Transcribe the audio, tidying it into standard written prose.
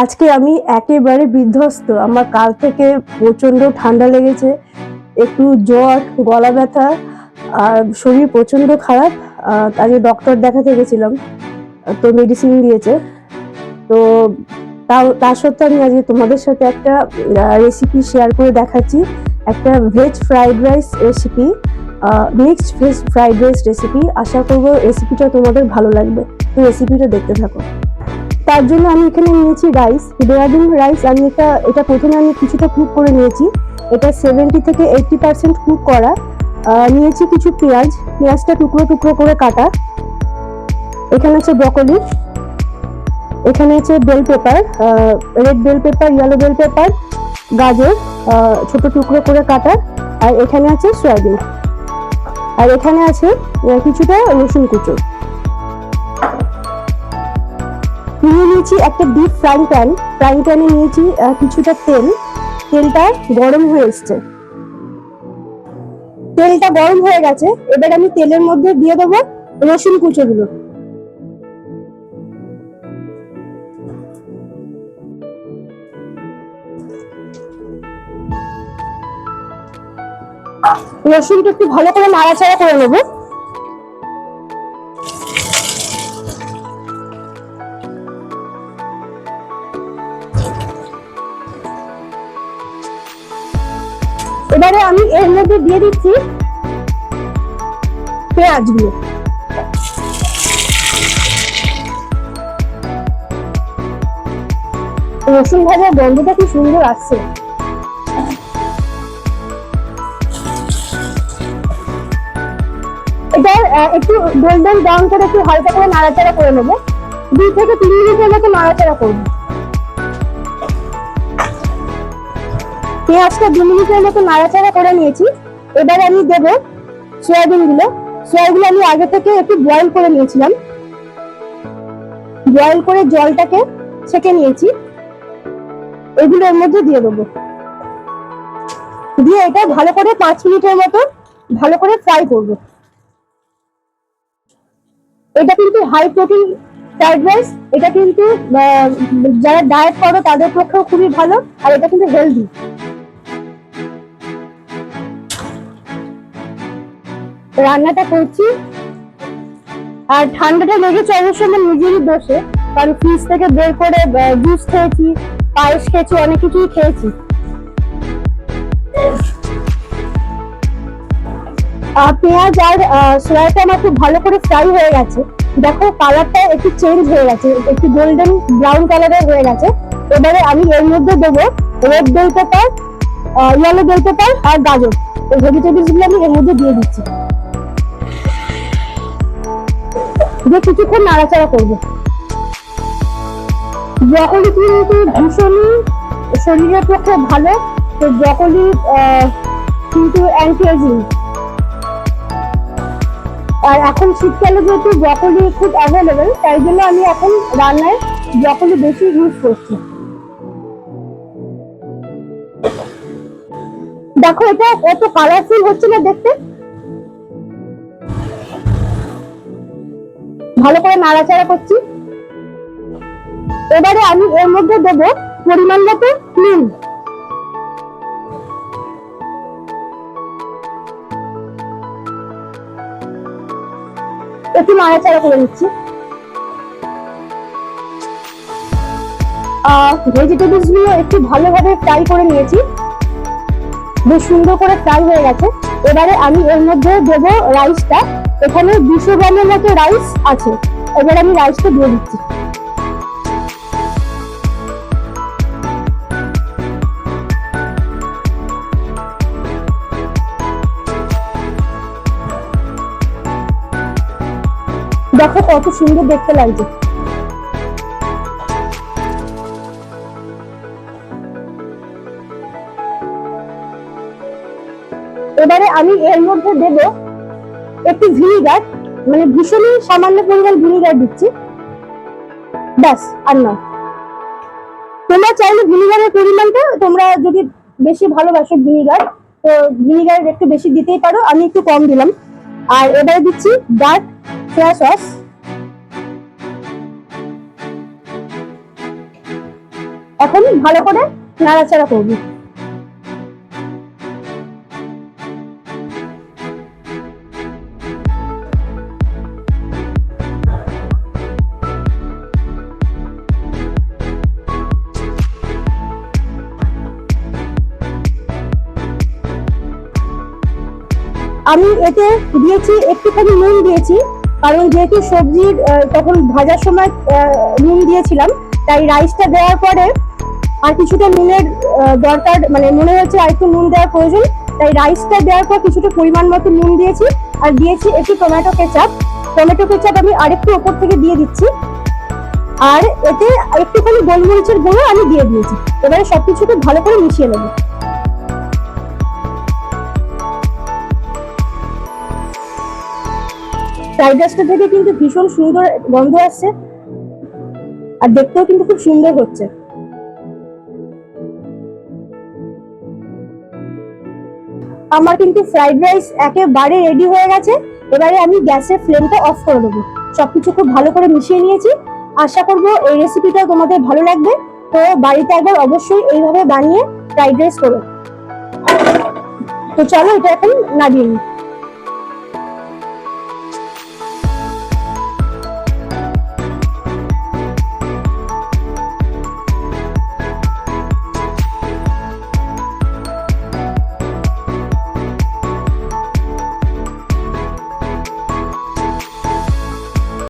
আজকে আমি একেবারে বিধ্বস্ত। আমার কাল থেকে প্রচন্ড ঠান্ডা লেগেছে, একটু জ্বর, গলা ব্যথা আর শরীর প্রচন্ড খারাপ। আজকে ডক্টর দেখাতে গেছিলাম, তো মেডিসিন দিয়েছে। তো তার সত্ত্বেও আমি আজকে তোমাদের সাথে একটা রেসিপি শেয়ার করে দেখাচ্ছি। একটা veg fried rice recipe, mixed veg fried rice recipe. আশা করবো রেসিপিটা তোমাদের ভালো লাগবে, তো রেসিপিটা দেখতে থাকো। তার জন্য আমি এখানে নিয়েছি রাইস, দেরাদুন রাইস। আমি এটা প্রথমে আমি কিছুটা কুক করে নিয়েছি। এটা 70 থেকে 80% কুক করা। নিয়েছি কিছু পেঁয়াজটা টুকরো টুকরো করে কাটা। এখানে আছে ব্রকলি, এখানে আছে bell pepper, red bell pepper, yellow bell pepper, গাজর ছোট টুকরো করে কাটা, আর এখানে আছে সয়াবিন, আর এখানে আছে কিছুটা রসুন কুচো। নিয়ে নিয়েছি একটা ডিপ ফ্রাইং প্যানে নিয়েছি কিছুটা তেলটা গরম হয়ে এসছে। তেলটা গরম হয়ে গেছে, এবার আমি তেলের মধ্যে দিয়ে দেবো রসুন কুচোগুলো। রসুনটা একটু ভালো করে নাড়াচাড়া করে নেবো। এবারে আমি এর মধ্যে দিয়ে দিচ্ছি পেঁয়াজগুলো। রসুন ভাজার গন্ধটা কি সুন্দর আসছে। এটা একটু গোল্ডেন ব্রাউন করে একটু হালকা করে নাড়াচাড়া করে নেবো। 2 থেকে 3 মিনিটের মতো নাড়াচাড়া করবো। পেঁয়াজটা 2 মিনিটের মতো নাড়াচাড়া করে নিয়েছি। এবারে আমি দেবো সয়াবিনগুলো আমি আগে থেকে একটু বয়েল করে নিয়েছিলাম। বয়েল করে জলটাকে ছেঁকে নিয়েছি, এগুলো এর মধ্যে দিয়ে দেবো। দিয়ে এটা ভালো করে 5 মিনিটের মতো ভালো করে ফ্রাই করবো। এটা কিন্তু হাই প্রোটিন ফ্রাইড রাইস। এটা কিন্তু যারা ডায়েট করো তাদের পক্ষেও খুবই ভালো, আর এটা কিন্তু হেলদি। রান্নাটা করছি, আর ঠান্ডাটা লেগেছে অবশ্যই আমার নিজেরই দোষে, কারণ ফ্রিজ থেকে বের করে জুস খেয়েছি, পায়েস খেয়েছি, অনেক কিছুই খেয়েছি। পেঁয়াজ আর সয়াটা আমার খুব ভালো করে ফ্রাই হয়ে গেছে। দেখো কালারটা একটু চেঞ্জ হয়ে গেছে, একটু গোল্ডেন ব্রাউন কালারের হয়ে গেছে। এবারে আমি এর মধ্যে দেবো red bell pepper, yellow bell pepper আর গাজর। এই ভেজিটেবলস গুলো আমি এর মধ্যে দিয়ে দিচ্ছি, দিয়ে কিছুক্ষণ নাড়াচাড়া করবো। ব্রকলি কিন্তু ভীষণই শরীরের পক্ষে ভালো, তো ব্রকলি কিন্তু অ্যান্টি এজিং। আর এখন শীতকালে যেহেতু ব্রকলি খুব অ্যাভেলেবেল, তাই জন্য আমি এখন রান্নায় ব্রকলি বেশি ইউজ করছি। দেখো এটা কত কালারফুল হচ্ছে না দেখতে। ভালো করে নাড়াচাড়া করছি। এবারে আমি এর মধ্যে দেবো পরিমাণ মতো নুন। একটু নাড়াচাড়া করে নিচ্ছি। ভেজিটেবলস গুলো একটু ভালোভাবে ফ্রাই করে নিয়েছি, বেশ সুন্দর করে ফ্রাই হয়ে গেছে। এবারে আমি এর মধ্যে দেবো রাইসটা। এখানে 200 গ্রামের মতো রাইস আছে। এবারে আমি রাইসটা দিয়ে দিচ্ছি। দেখো কত সুন্দর দেখতে লাগছে। এবারে আমি এর মধ্যে দেব একটু ভিনিগার, মানে ভীষণই সামান্য পরিমাণ ভিনিগার দিচ্ছি, ব্যাস আর না। তোমরা চাইলে ভিনিগারের পরিমাণটা তোমরা যদি বেশি ভালোবাসো ভিনিগার, তো ভিনিগার একটু বেশি দিতেই পারো, আমি একটু কম দিলাম। আর এবারে দিচ্ছি ডার্ক সয়া সস, এখন ভালো করে নাড়াচাড়া করবো। আমি এতে দিয়েছি একটুখানি নুন দিয়েছি, কারণ যেহেতু সবজির তখন ভাজার সময় নুন দিয়েছিলাম, তাই রাইসটা দেওয়ার পরে আর কিছুটা নুনের দরকার, মানে মনে হচ্ছে আর একটু নুন দেওয়ার প্রয়োজন, তাই রাইসটা দেওয়ার পর কিছুটা পরিমাণ মতো নুন দিয়েছি। আর দিয়েছি একটু টমেটো কেচাপ। আমি আরেকটু ওপর থেকে দিয়ে দিচ্ছি। আর এতে একটুখানি গোলমরিচের গুঁড়ো আমি দিয়ে দিয়েছি। এবারে সবকিছুকে ভালো করে মিশিয়ে নেবো। ফ্রাইড রাইসটা থেকে কিন্তু ভীষণ সুন্দর গন্ধ আসছে, আর দেখতেও কিন্তু খুব সুন্দর হচ্ছে। আমার কিন্তু ফ্রাইড রাইস একেবারে রেডি হয়ে গেছে। এবারে আমি গ্যাসের ফ্লেমটা অফ করে দেবো। সবকিছু খুব ভালো করে মিশিয়ে নিয়েছি। আশা করবো এই রেসিপিটা তোমাদের ভালো লাগবে। তো বাড়িতে একবার অবশ্যই এইভাবে বানিয়ে ফ্রাইড রাইস করো। তো চলো এটা এখন নামিয়ে নিই।